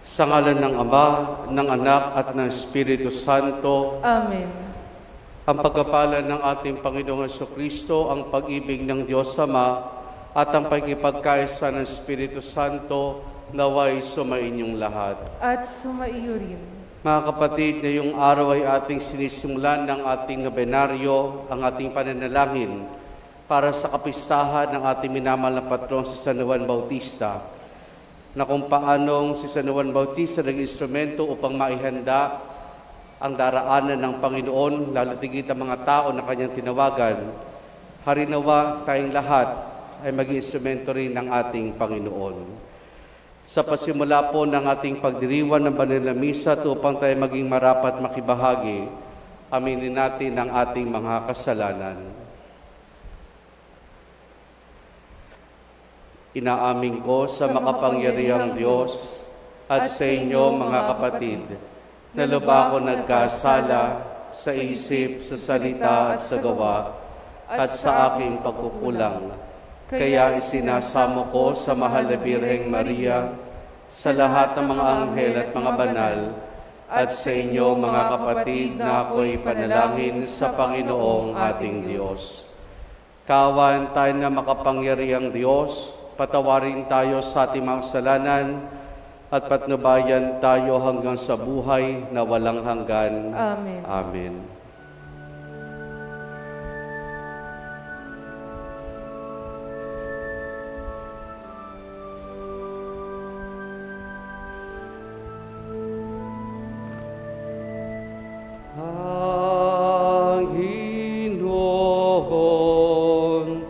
Sa ngalan ng Ama, ng Anak at ng Espiritu Santo. Amen. Ang pagkapala ng ating Panginoong Jesucristo, ang pag-ibig ng Diyos Ama, at ang pagkipagkaisa ng Espiritu Santo, naway sumainyong lahat. At sumaiyo rin. Mga kapatid, ngayong araw ay ating sinisimulan ng ating nobenaryo, ang ating pananalangin para sa kapistahan ng ating minamahal na patron si San Juan Bautista, na kung paanong si San Juan Bautista naging instrumento upang maihanda ang daraanan ng Panginoon, lalatigit ang mga tao na kanyang tinawagan. Harinawa tayong lahat ay maging instrumento rin ng ating Panginoon. Sa pasimula po ng ating pagdiriwan ng banal na misa at upang tayo maging marapat makibahagi, aminin natin ang ating mga kasalanan. Inaamin ko sa makapangyarihang Diyos at sa inyo mga kapatid, na lubha ko nagkasala sa isip, sa salita at sa gawa, at sa aking pagkukulang. Kaya isinasamo ko sa mahal na Birheng Maria, sa lahat ng mga anghel at mga banal, at sa inyo mga kapatid na ako'y panalangin sa Panginoong ating Diyos. Kawan tayo na makapangyarihang Diyos, patawarin tayo sa ating mga kasalanan, at patnubayan tayo hanggang sa buhay na walang hanggan. Amen. Amen. Panginoon,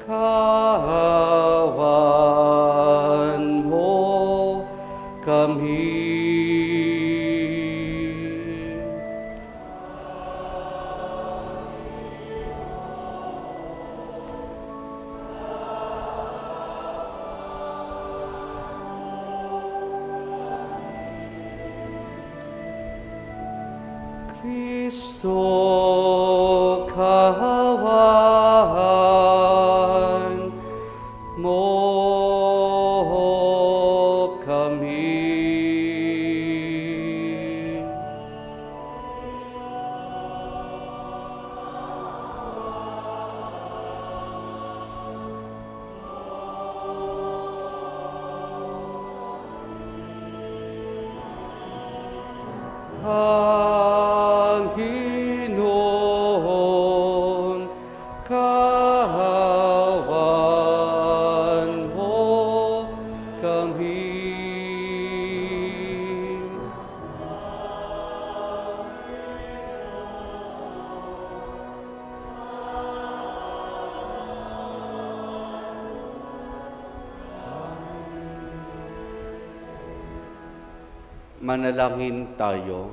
kawan mo kami. Kristo, kawan mo kami. Panginoon, kawan mo kami. Manalangin tayo.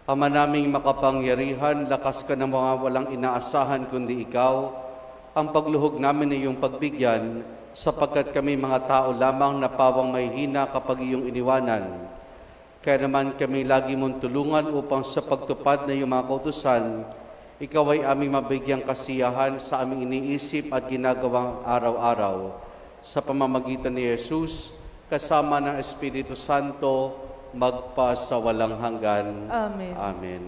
Ama naming makapangyarihan, lakas ka ng mga walang inaasahan kundi ikaw. Ang pagluhog namin ay iyong pagbigyan, sapagkat kami mga tao lamang na pawang may hina kapag iyong iniwanan. Kaya naman kami lagi mong tulungan upang sa pagtupad na iyong mga kautusan, ikaw ay aming mabigyang kasiyahan sa aming iniisip at ginagawang araw-araw. Sa pamamagitan ni Jesus, kasama ng Espiritu Santo, magpa sa walang hanggan. Amen. Amen.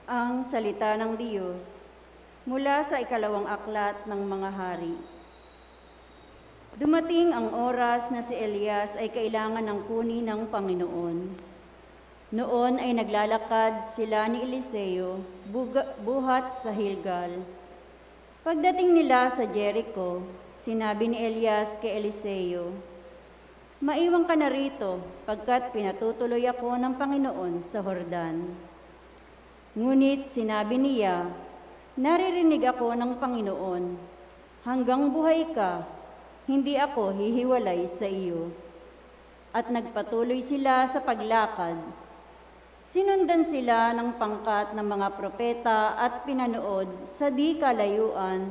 Ang salita ng Diyos mula sa ikalawang aklat ng mga hari. Dumating ang oras na si Elias ay kailangan ng kunin ng Panginoon. Noon ay naglalakad sila ni Eliseo buhat sa Gilgal. Pagdating nila sa Jericho, sinabi ni Elias kay Eliseo, "Maiwan ka na rito, pagkat pinatutuloy ako ng Panginoon sa Jordan." Ngunit sinabi niya, "Naririnig ako ng Panginoon, hanggang buhay ka, hindi ako hihiwalay sa iyo." At nagpatuloy sila sa paglakad. Sinundan sila ng pangkat ng mga propeta at pinanood sa di kalayuan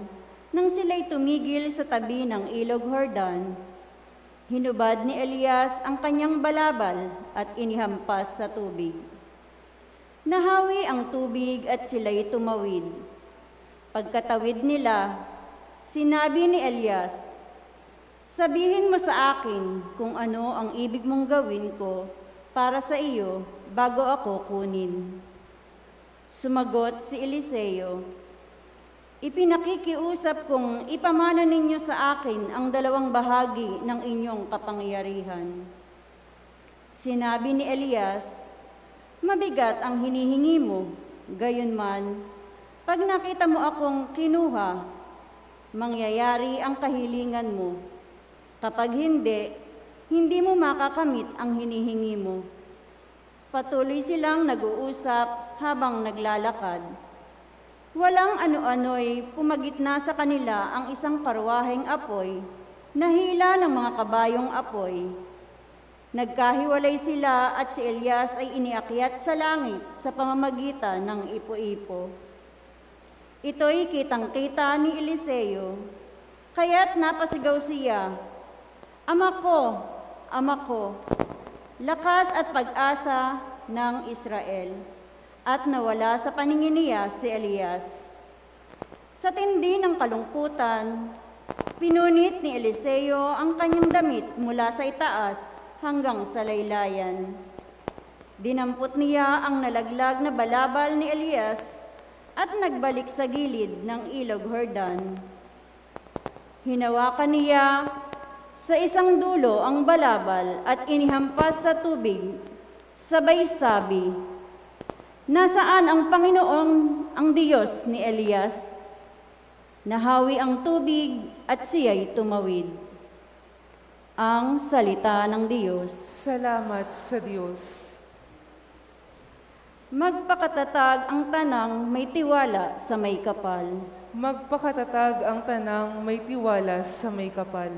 nang sila'y tumigil sa tabi ng ilog Jordan. Hinubad ni Elias ang kanyang balabal at inihampas sa tubig. Nahawi ang tubig at sila'y tumawid. Pagkatawid nila, sinabi ni Elias, "Sabihin mo sa akin kung ano ang ibig mong gawin ko para sa iyo bago ako kunin." Sumagot si Eliseo, "Ipinakikiusap kong ipamana ninyo sa akin ang 2 bahagi ng inyong kapangyarihan." Sinabi ni Elias, "Mabigat ang hinihingi mo, gayunman, pag nakita mo akong kinuha, mangyayari ang kahilingan mo. Kapag hindi mo makakamit ang hinihingi mo." Patuloy silang nag-uusap habang naglalakad. Walang ano-ano'y pumagitna sa kanila ang isang karwaheng apoy, na hila ng mga kabayong apoy. Nagkahiwalay sila at si Elias ay iniakyat sa langit sa pamamagitan ng ipo-ipo. Ito'y kitang-kita ni Eliseo, kaya't napasigaw siya, Ama ko, lakas at pag-asa ng Israel." At nawala sa paningin niya si Elias. Sa tindi ng kalungkutan, pinunit ni Eliseo ang kanyang damit mula sa itaas hanggang sa laylayan. Dinampot niya ang nalaglag na balabal ni Elias at nagbalik sa gilid ng ilog Jordan. Hinawakan niya sa isang dulo ang balabal at inihampas sa tubig, sabay sabi, "Nasaan ang Panginoon, ang Diyos ni Elias?" Nahawi ang tubig at siya'y tumawid. Ang salita ng Diyos. Salamat sa Diyos. Magpakatatag ang tanang may tiwala sa may kapal. Magpakatatag ang tanang may tiwala sa may kapal.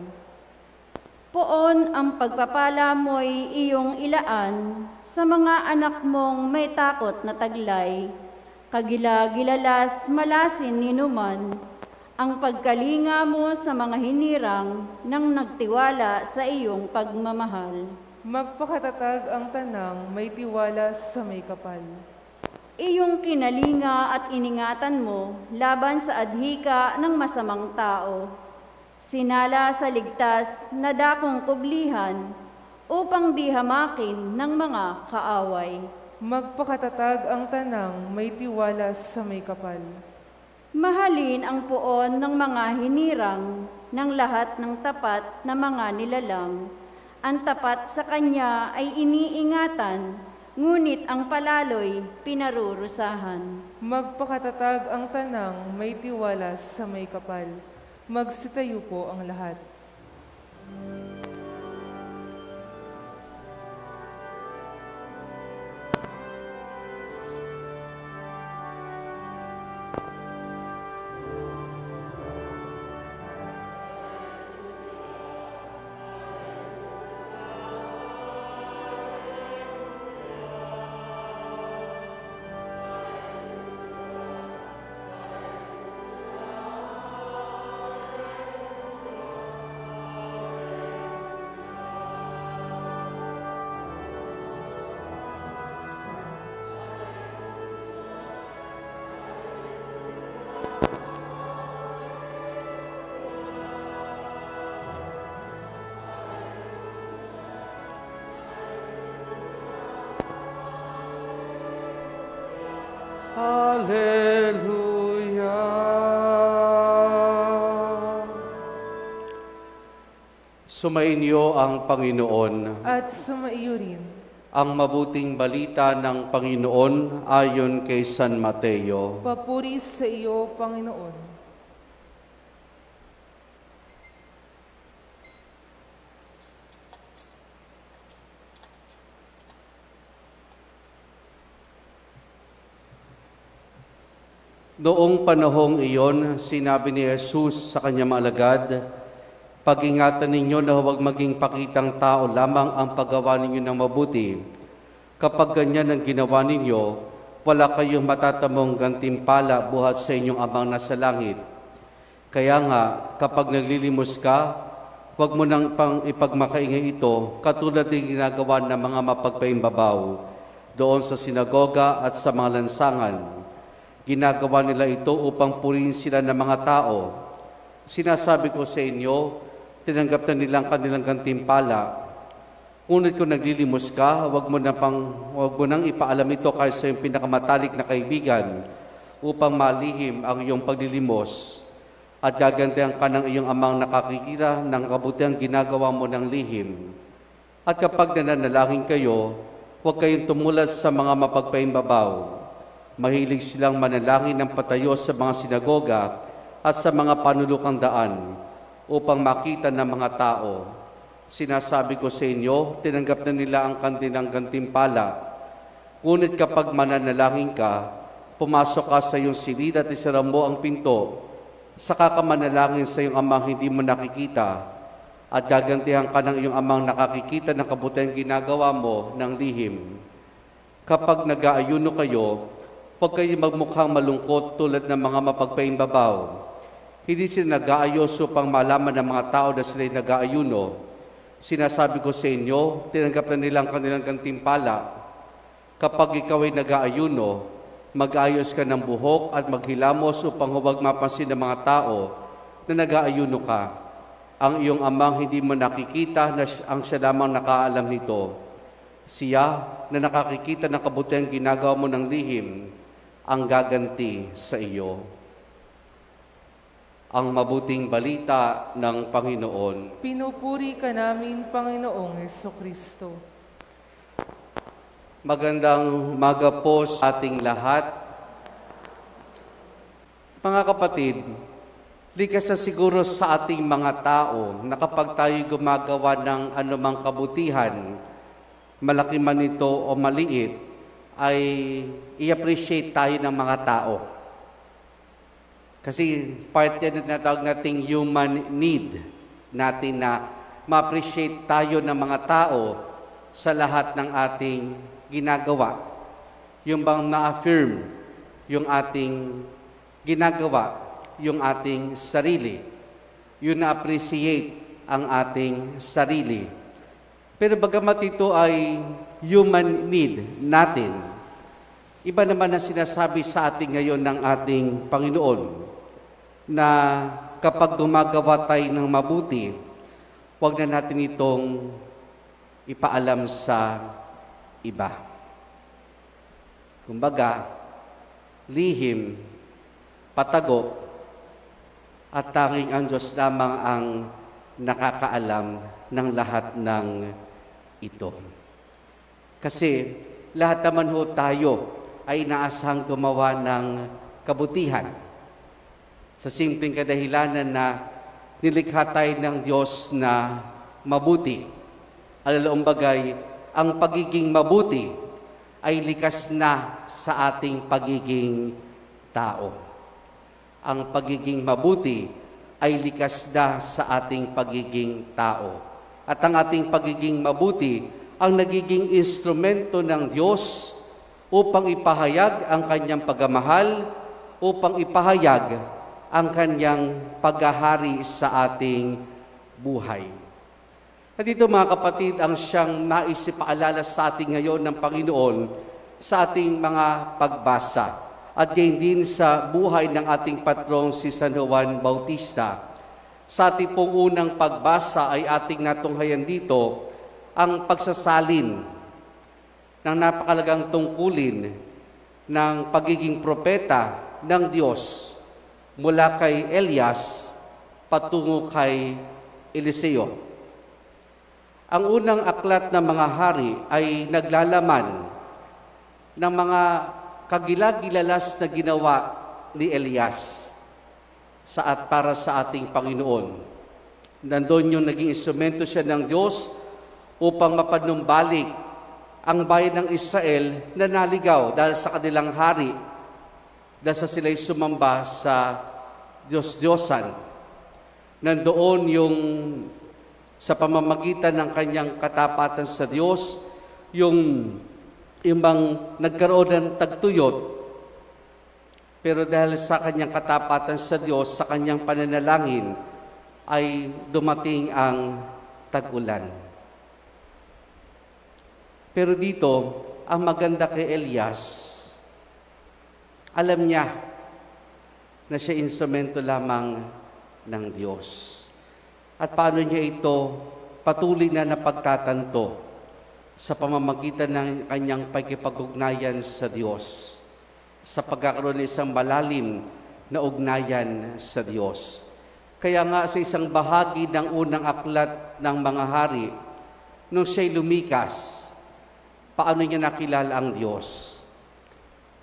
Poon ang pagpapala mo'y iyong ilaan sa mga anak mong may takot na taglay, kagila-gilalas malasin ninuman, ang pagkalinga mo sa mga hinirang nang nagtiwala sa iyong pagmamahal. Magpakatatag ang tanang may tiwala sa may kapal. Iyong kinalinga at iningatan mo laban sa adhika ng masamang tao. Sinala sa ligtas na dakong kublihan upang di hamakin ng mga kaaway. Magpakatatag ang tanang may tiwala sa may kapal. Mahalin ang puon ng mga hinirang ng lahat ng tapat na mga nilalang. Ang tapat sa kanya ay iniingatan, ngunit ang palaloy pinarurusahan. Magpakatatag ang tanang may tiwala sa may kapal. Magsitayo po ang lahat. Hallelujah! Sumainyo ang Panginoon. At sumaiyo rin. Ang mabuting balita ng Panginoon ayon kay San Mateo. Papuri sa iyo, Panginoon. Noong panahong iyon, sinabi ni Jesus sa kanyang mga alagad, "Pag-ingatan ninyo na huwag maging pakitang tao lamang ang paggawa ninyo ng mabuti, Kapag ganyan ang ginawa ninyo, wala kayong matatamong gantimpala buhat sa inyong Amang nasa langit. Kaya nga, kapag naglilimos ka, huwag mo nang pang ipagmakaingay ito, katulad ng ginagawa ng mga mapagpaimbabaw doon sa sinagoga at sa mga lansangan. Ginagawa nila ito upang purihin sila ng mga tao. Sinasabi ko sa inyo, tinanggap na nilang kanilang gantimpala. Ngunit kung naglilimos ka, huwag mo nang ipaalam ito kahit sa iyong pinakamatalik na kaibigan upang malihim ang iyong paglilimos at gagantihan ka ng iyong Amang nakakikita ng kabutihang ginagawa mo ng lihim. At kapag nananalangin kayo, huwag kayong tumulas sa mga mapagpaimbabaw. Mahilig silang manalangin ng patayo sa mga sinagoga at sa mga panulukang daan upang makita ng mga tao. Sinasabi ko sa inyo, tinanggap na nila ang kanilang gantimpala. Ngunit kapag mananalangin ka, pumasok ka sa iyong silid at isara mo ang pinto, saka ka manalangin sa iyong Amang hindi mo nakikita, at gagantihan ka ng iyong Amang nakakikita ng kabutihang ginagawa mo ng lihim. Kapag nag-aayuno kayo, huwag kayo magmukhang malungkot tulad ng mga mapagpaimbabaw. Hindi sila nag-aayos upang malaman ng mga tao na sila'y nag-aayuno. Sinasabi ko sa inyo, tinanggap na nilang kanilang gantimpala. Kapag ikaw ay nag-aayuno, mag-ayos ka ng buhok at maghilamos upang huwag mapansin ng mga tao na nag-aayuno ka. Ang iyong Amang hindi mo nakikita na ang siya lamang nakaalam nito. Siya na nakakikita ng kabutihang ginagawa mo ng lihim, ang gaganti sa iyo. Ang mabuting balita ng Panginoon. Pinupuri ka namin, Panginoong Jesucristo. Magandang umaga po sa ating lahat. Mga kapatid, likas na siguro sa ating mga tao na kapag tayo gumagawa ng anumang kabutihan, malaki man ito o maliit, ay i-appreciate tayo ng mga tao. Kasi part yan na tawag nating human need natin na ma-appreciate tayo ng mga tao sa lahat ng ating ginagawa. Yung bang na-affirm yung ating ginagawa, yung ating sarili. Yung na-appreciate ang ating sarili. Pero bagamat ito ay human need natin, iba naman ang sinasabi sa ating ngayon ng ating Panginoon, na kapag gumagawa tayo ng mabuti, huwag na natin itong ipaalam sa iba. Kumbaga, lihim, patago, at tanging ang Diyos lamang ang nakakaalam ng lahat ng ito. Kasi lahat naman ho tayo ay inaasahang gumawa ng kabutihan. Sa simpleng kadahilanan na nilikha tayo ng Diyos na mabuti. Alalaong bagay, ang pagiging mabuti ay likas na sa ating pagiging tao. Ang pagiging mabuti ay likas na sa ating pagiging tao. At ang ating pagiging mabuti ang nagiging instrumento ng Diyos upang ipahayag ang kanyang pagmamahal, upang ipahayag ang kanyang paghahari sa ating buhay. At ito mga kapatid, ang siyang naisipaalala sa ating ngayon ng Panginoon sa ating mga pagbasa. At gayon din sa buhay ng ating patrong si San Juan Bautista. Sa ating pong unang pagbasa ay ating natunghayan dito ang pagsasalin ng napakalagang tungkulin ng pagiging propeta ng Diyos mula kay Elias patungo kay Eliseo. Ang unang aklat ng mga hari ay naglalaman ng mga kagilagilalas na ginawa ni Elias para sa ating Panginoon. Nandun yung naging instrumento siya ng Diyos upang mapanumbalik ang bayan ng Israel na naligaw dahil sa kanilang hari, dahil sa sila'y sumamba sa Diyos-Diyosan. Nandoon yung sa pamamagitan ng kanyang katapatan sa Diyos, yung yung bang nagkaroon ng tagtuyot, pero dahil sa kanyang katapatan sa Diyos, sa kanyang pananalangin, ay dumating ang tag-ulan. Pero dito, ang maganda kay Elias, alam niya na siya instrumento lamang ng Diyos. At paano niya ito patuloy na napagtatanto sa pamamagitan ng kanyang pagkipag-ugnayan sa Diyos, sa pagkakaroon ng isang malalim na ugnayan sa Diyos. Kaya nga sa isang bahagi ng unang aklat ng mga hari, nung siya'y lumikas, paano niya nakilala ang Diyos?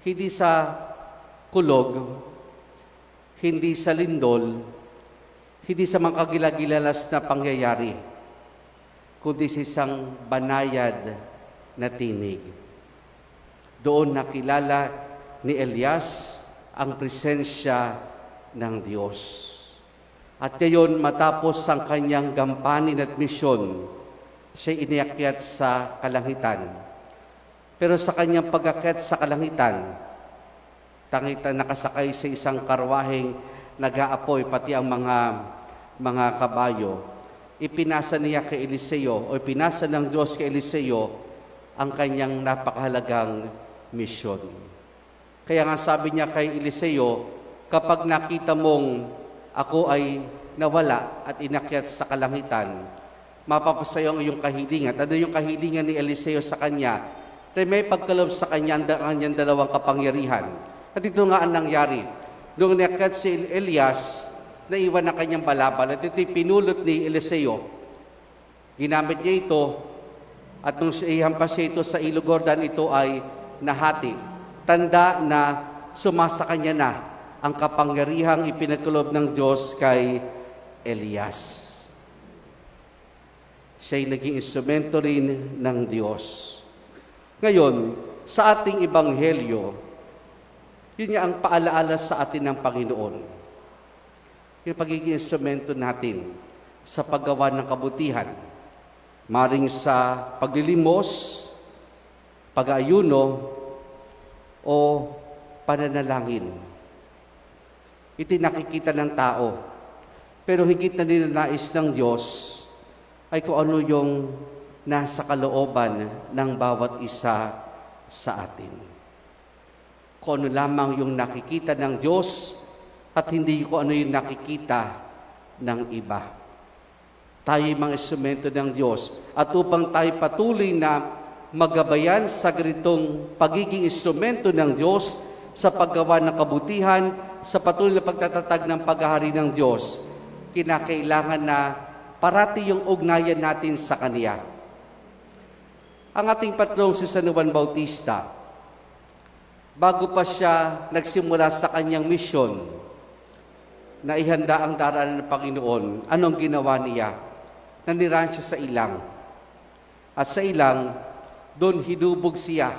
Hindi sa kulog, hindi sa lindol, hindi sa mga kagilagilalas na pangyayari, kundi sa isang banayad na tinig. Doon nakilala ni Elias ang presensya ng Diyos. At ngayon, matapos ang kanyang gampanin at misyon, siya iniakyat sa kalangitan. Pero sa kanyang pag-akyat sa kalangitan, nakasakay sa isang karwaheng nag-aapoy, pati ang mga kabayo. Ipinasa niya kay Eliseo, o ipinasa ng Diyos kay Eliseo ang kanyang napakahalagang misyon. Kaya nga sabi niya kay Eliseo, kapag nakita mong ako ay nawala at inakyat sa kalangitan, mapapasayo ang iyong kahilingan. Ano yung kahilingan ni Eliseo sa kanya? Dahil may pagkalob sa kanya ang kanyang dalawang kapangyarihan. At ito nga ang nangyari. Nung inakyat si Elias, naiwan ang kanyang balaban. At ito'y pinulot ni Eliseo. Ginamit niya ito, at nung ihampas siya ito sa ilog Jordan, ito ay nahati. Tanda na sumasa kanya na ang kapangyarihang ipinagkulob ng Diyos kay Elias. Siya'y naging instrumento rin ng Diyos. Ngayon, sa ating ebanghelyo, yun nga ang paalaala sa atin ng Panginoon. Yung pagiging instrumento natin sa paggawa ng kabutihan, maring sa paglilimos, pag-aayuno, o pananalangin. Ito'y nakikita ng tao, pero higit na ninanais ng Diyos ay kung ano yung nasa kalooban ng bawat isa sa atin. Kung ano lamang yung nakikita ng Diyos at hindi kung ano yung nakikita ng iba. Tayo mga instrumento ng Diyos, at upang tayo patuloy na magabayan sa ganitong pagiging instrumento ng Diyos sa paggawa ng kabutihan, sa patuloy na pagtatatag ng paghahari ng Diyos, kinakailangan na parati yung ugnayan natin sa Kanya. Ang ating patrong si San Juan Bautista, bago pa siya nagsimula sa kanyang misyon na ihanda ang daraanan ng Panginoon, anong ginawa niya? Nanirahan siya sa ilang. At sa ilang, doon hinubog siya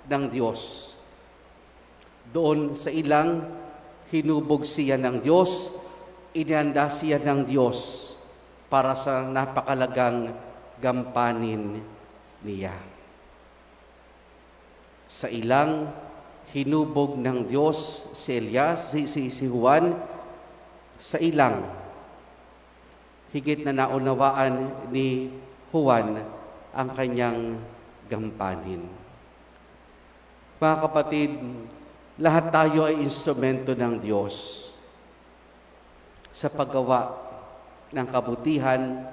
ng Diyos. Doon sa ilang, hinubog siya ng Diyos, inihanda siya ng Diyos para sa napakalagang gampanin niya. Sa ilang, hinubog ng Diyos si Elias, si Juan. Sa ilang, higit na naunawaan ni Juan ang kanyang gampanin. Mga kapatid, lahat tayo ay instrumento ng Diyos sa paggawa ng kabutihan,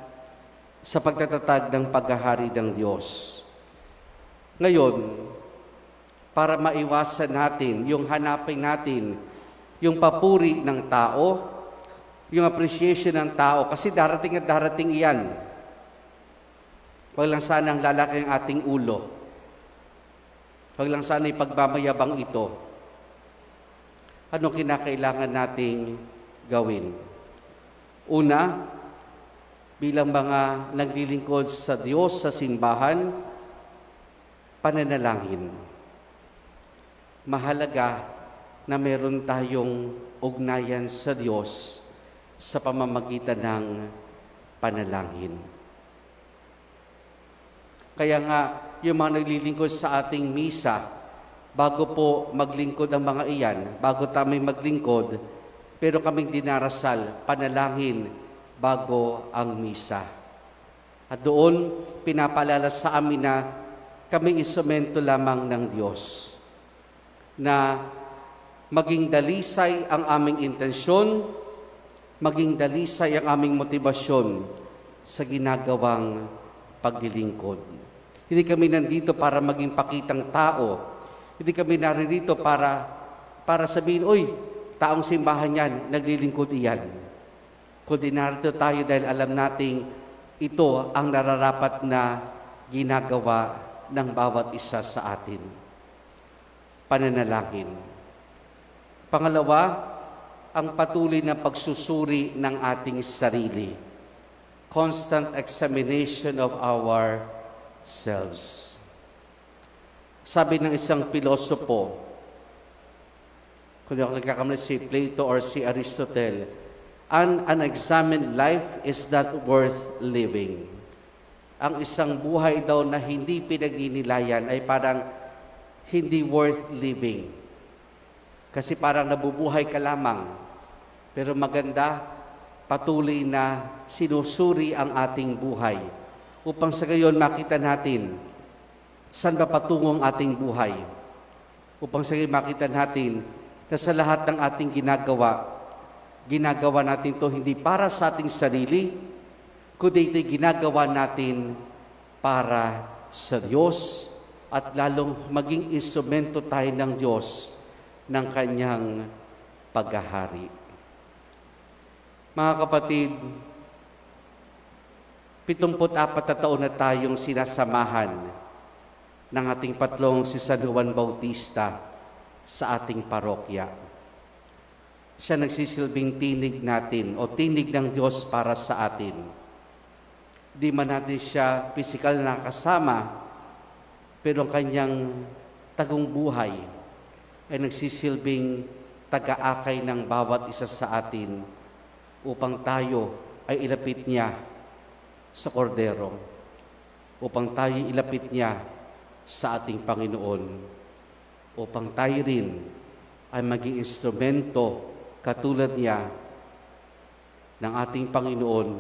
sa pagtatatag ng paghahari ng Diyos. Ngayon, para maiwasan natin yung hanapin natin, yung papuri ng tao, yung appreciation ng tao, kasi darating at darating iyan. Huwag lang sana ang lalaki ang ating ulo. Huwag lang sana ipagmamayabang ito. Anong kinakailangan nating gawin? Una, bilang mga naglilingkod sa Diyos sa simbahan, pananalangin. Mahalaga na meron tayong ugnayan sa Diyos sa pamamagitan ng panalangin. Kaya nga, yung mga naglilingkod sa ating misa. Bago po maglingkod ang mga iyan, bago tayo maglingkod, pero kaming dinarasal, panalangin bago ang misa. At doon, pinapaalala sa amin na kami instrumento lamang ng Diyos. Na maging dalisay ang aming intensyon, maging dalisay ang aming motibasyon sa ginagawang paglilingkod. Hindi kami nandito para maging pakitang tao. Hindi kami naririto para sabihin, "Uy, taong simbahan yan, naglilingkod iyan." Kundi narito tayo dahil alam nating ito ang nararapat na ginagawa ng bawat isa sa atin. Pananalangin. Pangalawa, ang patuloy na pagsusuri ng ating sarili. Constant examination of ourselves. Sabi ng isang pilosopo, kung ako nagkakamali si Plato or si Aristotle, an unexamined life is not worth living. Ang isang buhay daw na hindi pinagninilayan ay parang hindi worth living. Kasi parang nabubuhay ka lamang. Pero maganda, patuloy na sinusuri ang ating buhay upang sa gayon makita natin saan ba patungo ang ating buhay. Upang sa gayon makita natin na sa lahat ng ating ginagawa natin to hindi para sa ating sarili, kundi ito'y ginagawa natin para sa Diyos at lalong maging instrumento tayo ng Diyos ng Kanyang paghahari. Mga kapatid, 74 na taon na tayong sinasamahan ng ating patlong si San Juan Bautista sa ating parokya. Siya nagsisilbing tinig natin o tinig ng Diyos para sa atin. Di man natin siya pisikal na kasama, pero ang kanyang tagong buhay ay nagsisilbing taga-akay ng bawat isa sa atin upang tayo ay ilapit niya sa kordero, upang tayo ilapit niya sa ating Panginoon, upang tayo rin ay maging instrumento katulad niya ng ating Panginoon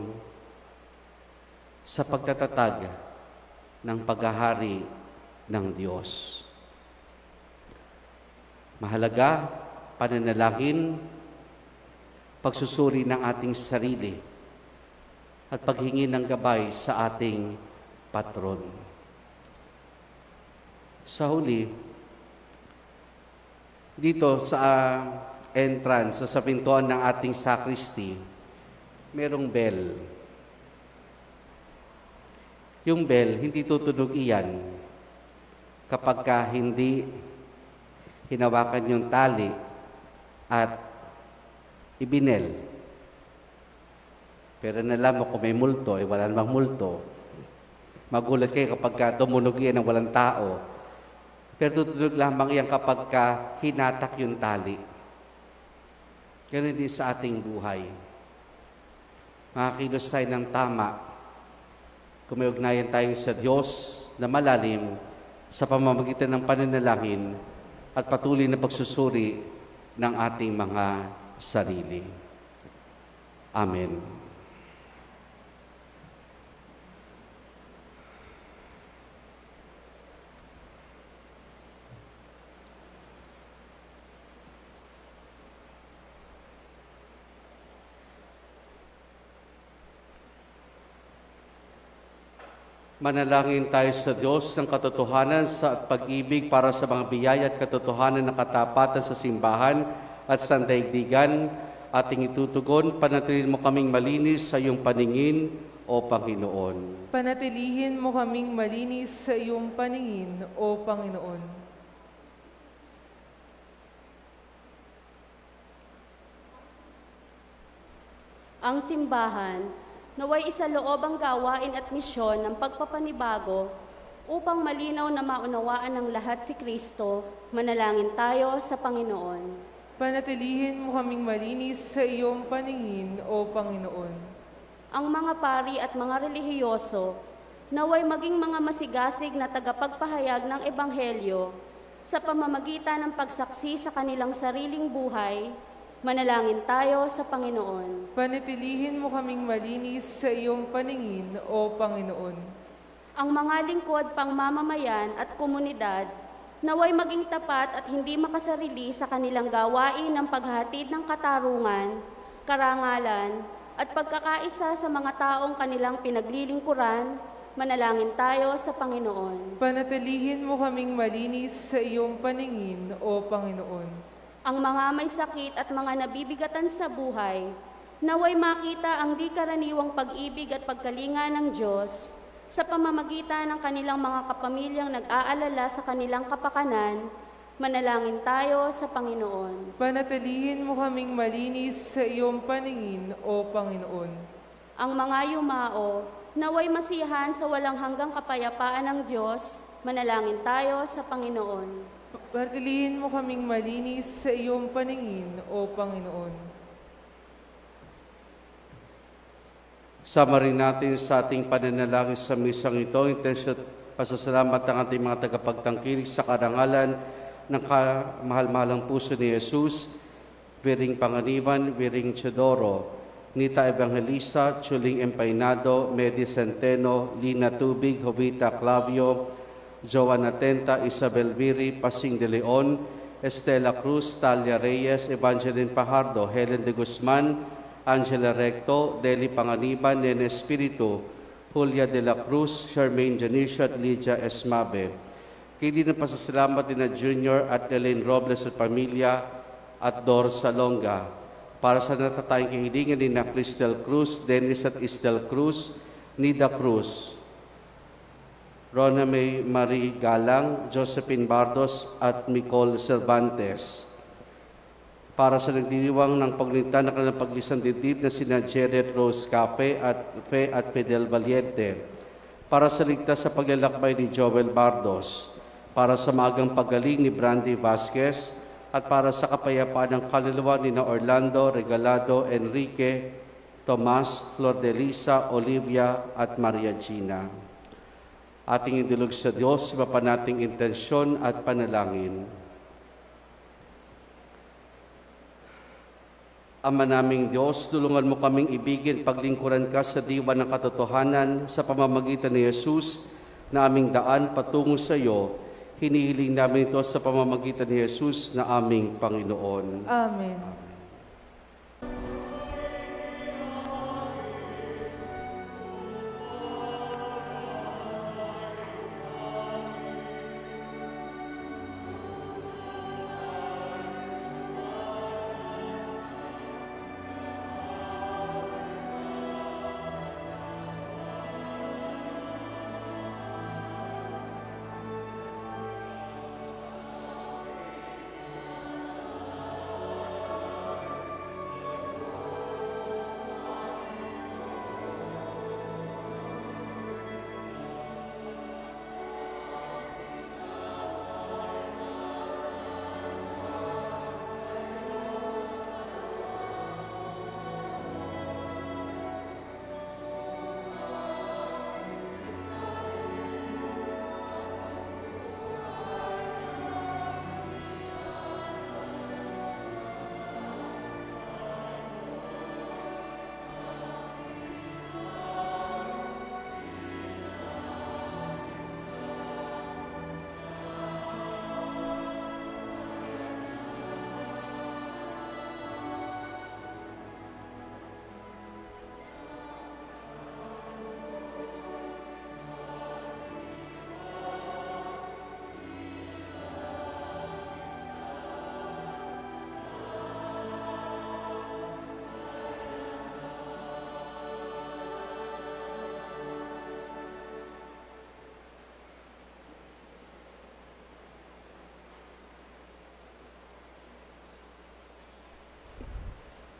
sa pagtatatag ng paghahari ng Diyos. Mahalaga, pananalangin, pagsusuri ng ating sarili, at paghingi ng gabay sa ating patron. Sa huli, dito sa entrance, sa pintuan ng ating sacristy, merong bell. Yung bell, hindi tutunog iyan kapag hindi hinawakan yung tali at ibinel. Pero nalaman mo kung may multo, wala namang multo. Magulat kayo kapag tumunog yan ng walang tao. Pero tutunog lamang yan kapag hinatak yung tali. Ganun din sa ating buhay. Makakilos tayo ng tama kung may ugnayan tayo sa Diyos na malalim sa pamamagitan ng pananalangin at patuloy na pagsusuri ng ating mga sarili. Amen. Manalangin tayo sa Diyos ng katotohanan sa pag-ibig para sa mga biyaya at katotohanan ng katapatan sa simbahan at sandaigdigan. Ating itutugon, panatilin mo kaming malinis sa iyong paningin, O Panginoon. Panatilihin mo kaming malinis sa iyong paningin, O Panginoon. Ang simbahan, naway isaloob ang gawain at misyon ng pagpapanibago upang malinaw na maunawaan ng lahat si Kristo. Manalangin tayo sa Panginoon. Panatilihin mo kaming malinis sa iyong paningin, O Panginoon. Ang mga pari at mga relihiyoso, naway maging mga masigasig na tagapagpahayag ng Ebanghelyo sa pamamagitan ng pagsaksi sa kanilang sariling buhay. Manalangin tayo sa Panginoon. Panatilihin mo kaming malinis sa iyong paningin, O Panginoon. Ang mga lingkod pang mamamayan at komunidad, naway maging tapat at hindi makasarili sa kanilang gawain ng paghatid ng katarungan, karangalan, at pagkakaisa sa mga taong kanilang pinaglilingkuran. Manalangin tayo sa Panginoon. Panatilihin mo kaming malinis sa iyong paningin, O Panginoon. Ang mga may sakit at mga nabibigatan sa buhay, naway makita ang di karaniwang pag-ibig at pagkalinga ng Diyos sa pamamagitan ng kanilang mga kapamilyang nag-aalala sa kanilang kapakanan. Manalangin tayo sa Panginoon. Panatilihin mo kaming malinis sa iyong paningin, O Panginoon. Ang mga yumao, naway masiyahan sa walang hanggang kapayapaan ng Diyos. Manalangin tayo sa Panginoon. Panatilihin mo kaming malinis sa iyong paningin, O Panginoon. Sama rin natin sa ating pananalangin sa misang ito, intensyon pasasalamat ng ating mga tagapagtangkilik sa karangalan ng kamahal-mahalang puso ni Jesus, Viring Panganiban, Viring Teodoro, Nita Evangelista, Chuling Empainado, Medi Centeno, Lina Tubig, Jovita Clavio, Joanna Tenta, Isabel Viri, Pasing de Leon, Estela Cruz, Talia Reyes, Evangeline Pajardo, Helen de Guzman, Angela Recto, Deli Panganiban, Nene Espiritu, Julia de la Cruz, Charmaine Janicio at Lydia Esmabe. Kaya din ang pasasalamat din na Junior at Elaine Robles at pamilya at Dor Salonga. Para sa natatayang kahilingan ni na Cristel Cruz, Dennis at Estel Cruz, Nida Cruz, Rona May Marie Galang, Josephine Bardos at Nicole Cervantes. Para sa nagdiriwang ng paglingta na kanilang paglisang dibdib na sina Jared Rose Cafe at Fidel Valiente. Para sa ligtas sa paglalakbay ni Joel Bardos. Para sa magang pagaling ni Brandy Vasquez. At para sa kapayapaan ng kaluluwa ni na Orlando Regalado, Enrique, Tomas, Flor de Lisa, Olivia at Maria Gina. Ating idulog sa Diyos, iba pa nating intensyon at panalangin. Ama naming Diyos, tulungan mo kaming ibigin, paglingkuran ka sa diwa ng katotohanan sa pamamagitan ni Jesus na aming daan patungo sa iyo. Hinihiling namin ito sa pamamagitan ni Jesus na aming Panginoon. Amen.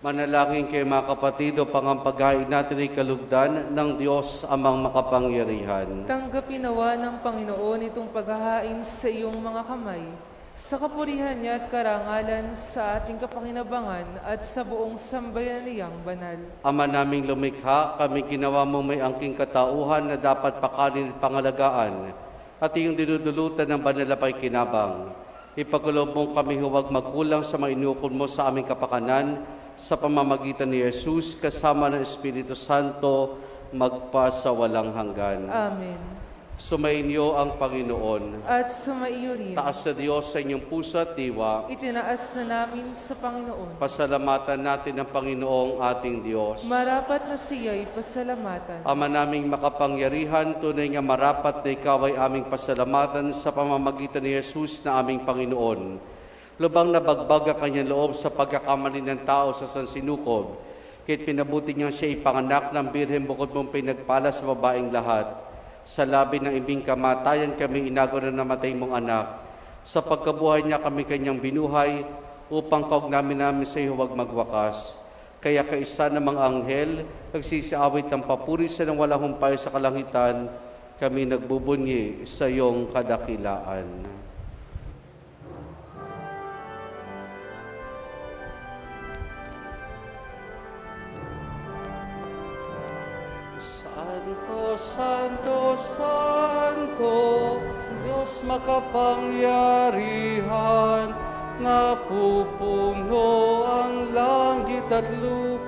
Manalangin kayo mga kapatid upang ang paghain natin ay kalugdan ng Diyos amang makapangyarihan. Tanggapin nawa ng Panginoon itong paghahain sa iyong mga kamay, sa kapurihan niya at karangalan sa ating kapakinabangan at sa buong sambayaniyang banal. Ama naming lumikha, kami ginawa mo may angking katauhan na dapat pakanin at pangalagaan at iyong dinudulutan ng banal na pakikinabang. Ipagkulob mong kami huwag magkulang sa mainukol mo sa aming kapakanan sa pamamagitan ni Jesus kasama ng Espiritu Santo magpa sa walang hanggan. Amen. Sumainyo ang Panginoon. At sumaiyo rin. Taas sa Diyos sa inyong puso at diwa. Itinaas na namin sa Panginoon. Pasalamatan natin ang Panginoong ating Diyos. Marapat na siya'y pasalamatan. Ama naming makapangyarihan, tunay nga marapat na ikaw ay aming pasalamatan sa pamamagitan ni Jesus na aming Panginoon. Lubang nabagbag ang kanyang loob sa pagkakamali ng tao sa sansinukob. Kahit pinabuti niya siya ipanganak ng birhen bukod mong pinagpala sa babaeng lahat. Sa labi ng ibing kamatayan kami inago na namatay mong anak. Sa pagkabuhay niya kami kanyang binuhay upang kaugnamin namin sa iyo huwag magwakas. Kaya kaisa ng mga anghel, nagsisiawit ng papuri sa nang walang humpay sa kalangitan, kami nagbubunyi sa iyong kadakilaan. Santo, Santo, Santo, Diyos makapangyarihan, napupuno ang langit at lupa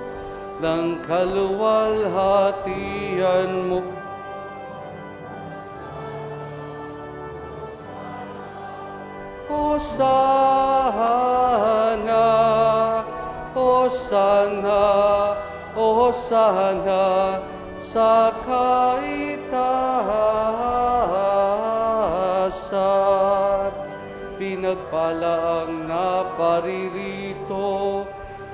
ng kaluwalhatian mo. Hosana, Hosana, Hosana, sa kaitaasan. Pinagpala ang naparirito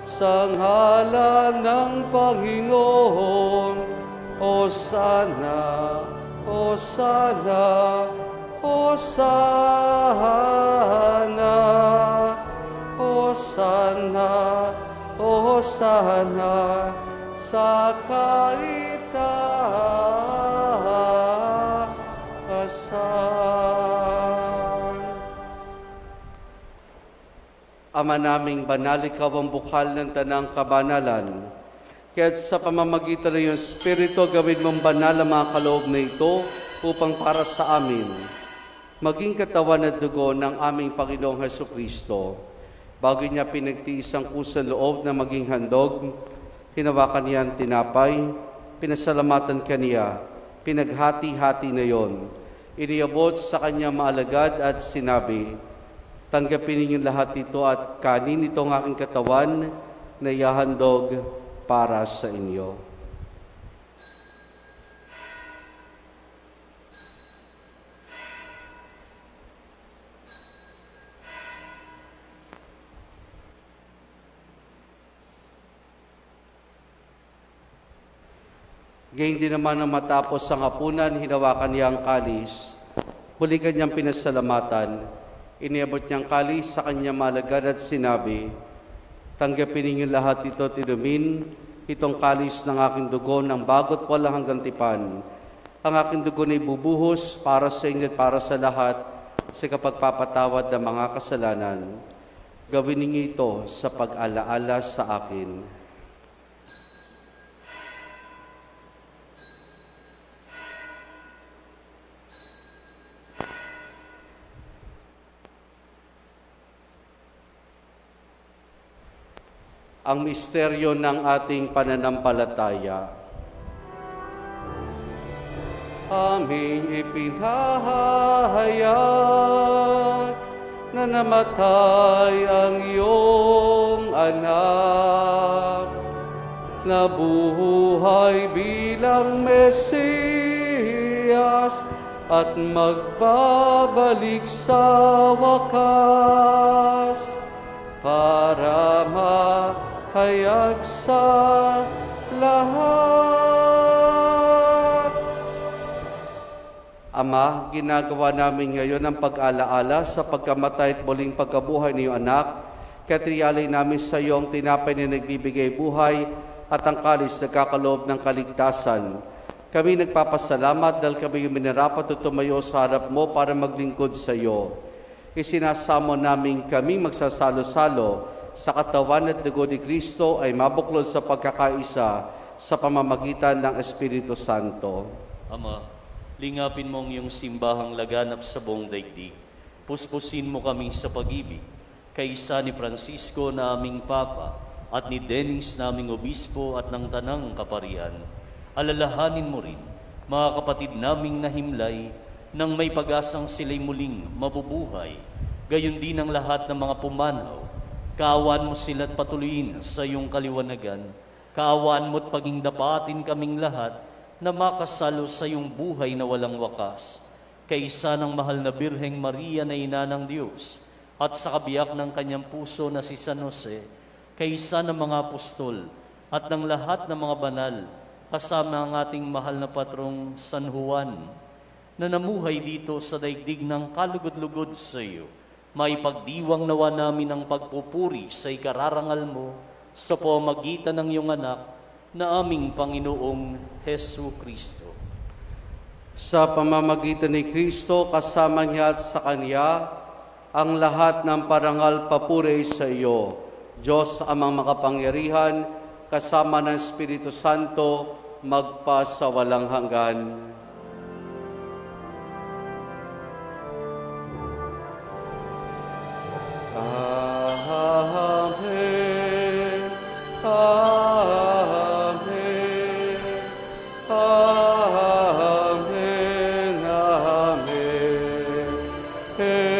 sa ngalan ng Panginoon. Hosana, Hosana, Hosana, Hosana, Hosana, sa kaitaasan. Ama naming banal, ikaw ang bukal ng tanang kabanalan. Kaya't sa pamamagitan ng iyong Espiritu, gawin mong banal ang mga kaloob na ito upang para sa amin maging katawan at dugo ng aming Panginoong Hesukristo. Bago niya pinagtiis ang kusang loob na maging handog, hinawakan niya ang tinapay, pinasalamatan kaniya, pinaghati-hati na yon. Iniabot sa kanya maalagad at sinabi, tanggapin ninyo lahat ito at kanin itong aking katawan na ihahandog para sa inyo. Gayun din naman ang matapos ang hapunan, hinawakan niya ang kalis. Huli kanyang pinasalamatan. Iniabot niyang kalis sa kanya malagad at sinabi, tanggapin ninyo lahat ito, tinumin, itong kalis ng aking dugo ng bago't walang hanggang tipan. Ang aking dugo na ibubuhos para sa inyo at para sa lahat sa kapagpapatawad ng mga kasalanan. Gawin ninyo ito sa pag-alaala sa akin. Ang misteryo ng ating pananampalataya. Aming ipinahayag na namatay ang iyong anak, na buhay bilang Mesiyas at magbabalik sa wakas para hayag sa lahat. Ama, ginagawa namin ngayon ang pag-alaala sa pagkamatay at muling pagkabuhay ng iyong anak. Kaya't iyalay namin sa iyo ang tinapay na nagbibigay buhay at ang kalis na kakaloob ng kaligtasan. Kami nagpapasalamat dahil kami yung minarapat at tumayo sa harap mo para maglingkod sa iyo. isinasamo namin kaming magsasalo-salo sa katawan at dugo ni Kristo ay mabuklod sa pagkakaisa sa pamamagitan ng Espiritu Santo. Ama, lingapin mong iyong simbahang laganap sa buong daigdig. Puspusin mo kami sa pag-ibig, kaysa ni Francisco na aming Papa at ni Dennis na aming Obispo at ng Tanang Kaparian. Alalahanin mo rin, mga kapatid naming nahimlay, nang may pag-asang sila'y muling mabubuhay, gayon din ang lahat ng mga pumanaw. Kaawaan mo sila't patuloyin sa iyong kaliwanagan. Kaawaan mo't paging dapatin kaming lahat na makasalo sa iyong buhay na walang wakas. Kaysa ng mahal na Birheng Maria na ina ng Diyos at sa kabiyak ng kanyang puso na si San Jose, kaysa ng mga apostol at ng lahat ng mga banal, kasama ang ating mahal na patrong San Juan, na namuhay dito sa daigdig ng kalugod-lugod sa iyo, maipagdiwang nawa namin ang pagpupuri sa ikararangal mo sa pamamagitan ng iyong anak na aming Panginoong Hesu Kristo. Sa pamamagitan ni Kristo, kasama niya at sa Kanya, ang lahat ng parangal papuri sa iyo, Diyos amang makapangyarihan, kasama ng Espiritu Santo, magpa sa walang hanggan. Amen. Amen. Amen. Amen.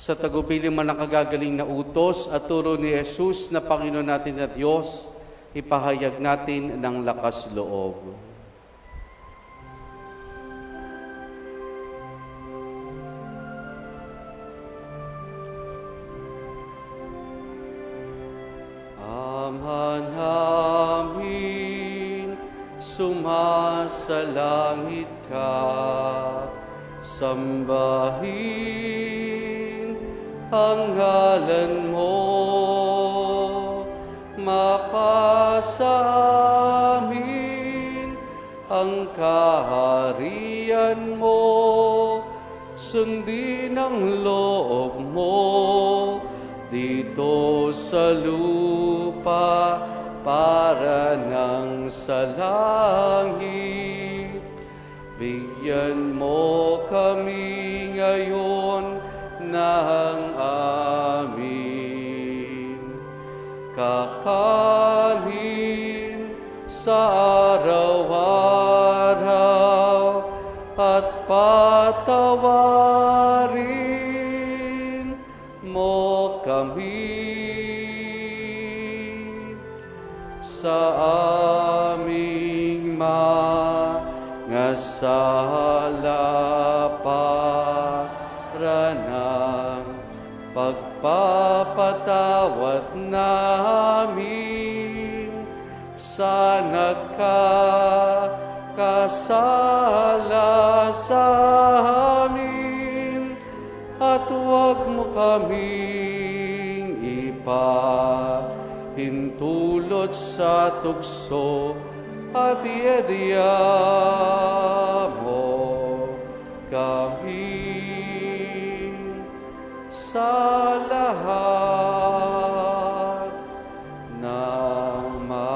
Sa tagubilin man ang kagagaling na utos at turo ni Jesus na Panginoon natin at Diyos, ipahayag natin ng lakas loob. Ama namin, sumasalangit ka, sambahin ang ngalan mo, mapasa amin ang kaharian mo, sundin ang loob mo dito sa lupa para nang sa langit. Bigyan mo kami ngayon ng aming kakanin sa araw-araw at patawarin mo kami sa aming mga sala para ng pagpapatawad namin sa nagkakasala sa amin, at huwag mo kaming ipahintulot sa tukso, at iedya mo kami sa lahat ng masama.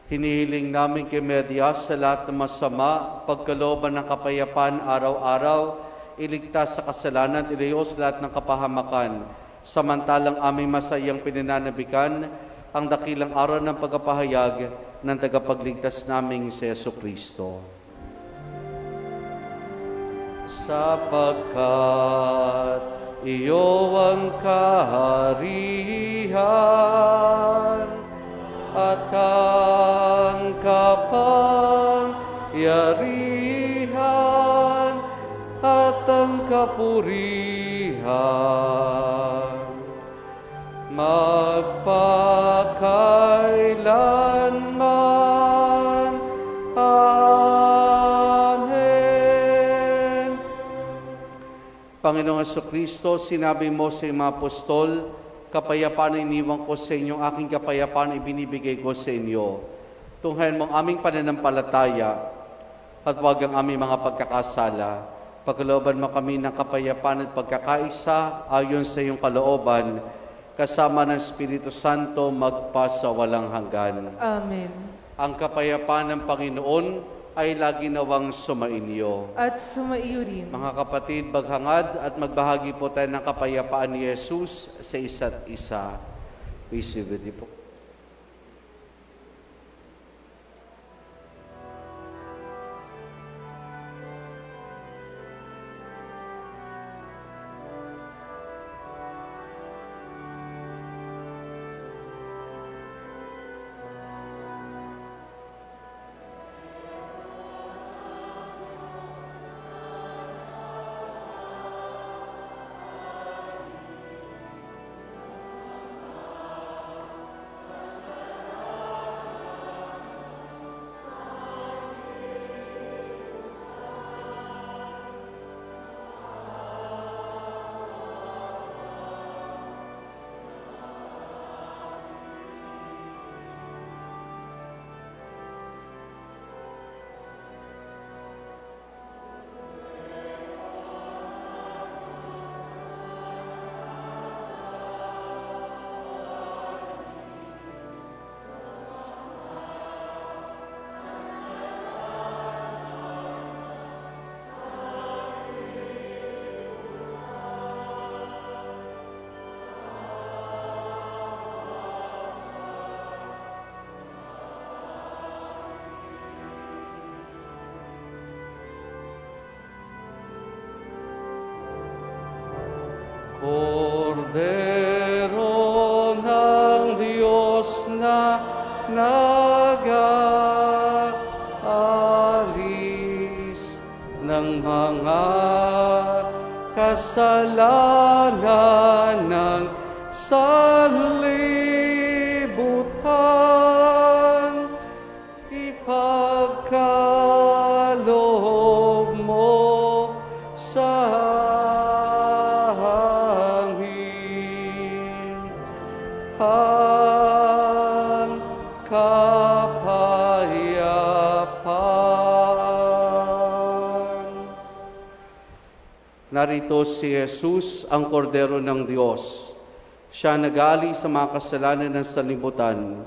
Hinihiling namin kay Maria sa lahat ng masama, pagkalooban ng kapayapaan araw-araw, iligtas sa kasalanan at ilayos lahat ng kapahamakan, samantalang aming masayang pinananabikan ang dakilang araw ng pagpapahayag ng tagapagligtas naming si Jesucristo. Sapagkat iyo ang kaharian at ang kapangyarihan at ang kapurihan magpakailanman. Panginoong Kristo, sinabi mo sa iyong mga apostol, kapayapaan iniwan ko sa inyo, aking kapayapaan ibinibigay ko sa inyo. Tunghayan mo ang aming pananampalataya at huwag ang aming mga pagkakasala. Pagkalooban mo kami ng kapayapaan at pagkakaisa ayon sa iyong kalooban, kasama ng Espiritu Santo magpasa walang hanggan. Amen. Ang kapayapaan ng Panginoon ay lagi nawang sumainyo. At sumaiyo rin. Mga kapatid, maghangad at magbahagi po tayo ng kapayapaan ni Jesus sa isa't isa. Peace be with you po. Kordero ng Diyos na nag-aalis ng mga kasalanan ng sanlibutan, ipagkaloob mo sa ang kapayapaan. Narito si Jesus, ang kordero ng Diyos. Siya nag-aali sa mga kasalanan ng sanlibutan.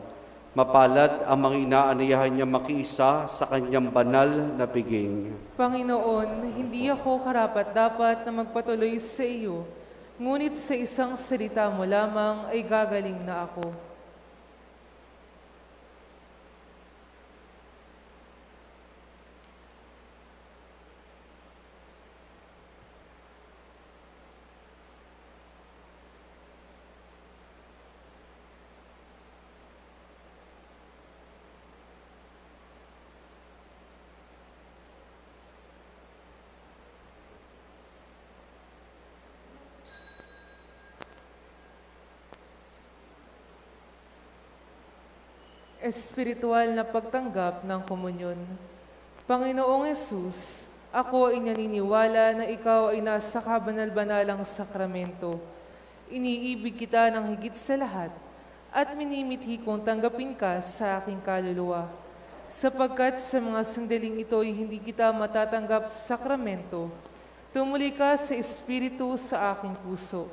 Mapalad ang mga inaaniyahan niya makiisa sa kanyang banal na piging. Panginoon, hindi ako karapat-dapat na magpatuloy sa iyo, ngunit sa isang salita mo lamang ay gagaling na ako. Espiritual na pagtanggap ng komunyon. Panginoong Hesus, ako ay naniniwala na ikaw ay nasa kabanal-banalang sakramento. Iniibig kita ng higit sa lahat at minimithi kong tanggapin ka sa aking kaluluwa. Sapagkat sa mga sandaling ito ay hindi kita matatanggap sa sakramento, tumuli ka sa Espiritu sa aking puso.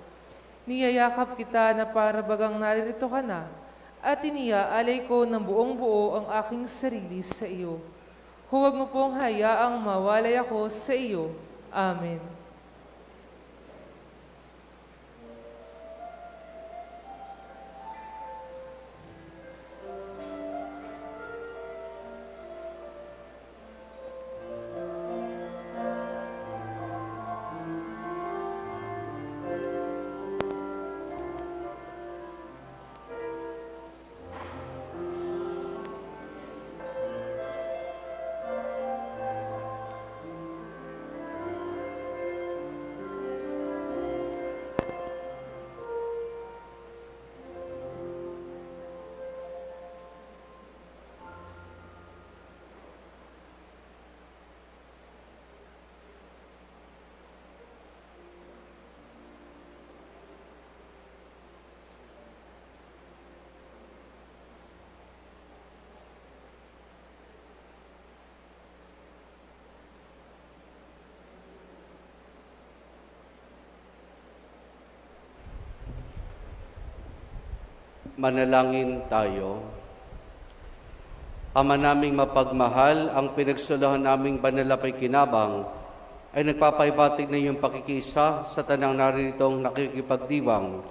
Niyayakap kita na para bagang naririto ka na, at iniaalay ko ng buong buo ang aking sarili sa iyo. Huwag mo pong hayaang mawalay ako sa iyo. Amen. Manalangin tayo. Ama naming mapagmahal, ang pinagsulahan naming banal na pakikinabang ay nagpapaibatig na iyong pakikisa sa tanang naritong nakikipagdiwang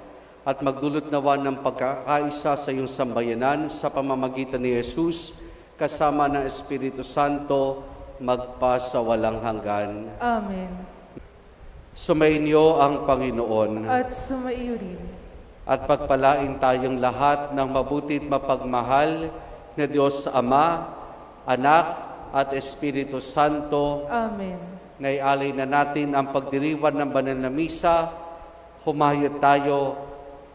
at magdulot nawa ng pagkakaisa sa iyong sambayanan sa pamamagitan ni Jesus kasama ng Espiritu Santo magpa sa walang hanggan. Amen. Sumainyo ang Panginoon At sumaiyo rin. at pagpalain tayong lahat ng mabuti't mapagmahal na Diyos Ama, Anak at Espiritu Santo. Amen. Naialay na natin ang pagdiriwan ng banal na misa, humayo tayo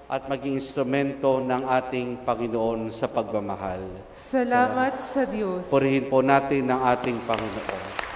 at maging instrumento ng ating Panginoon sa pagmamahal. Salamat sa Diyos. Purihin po natin ang ating Panginoon.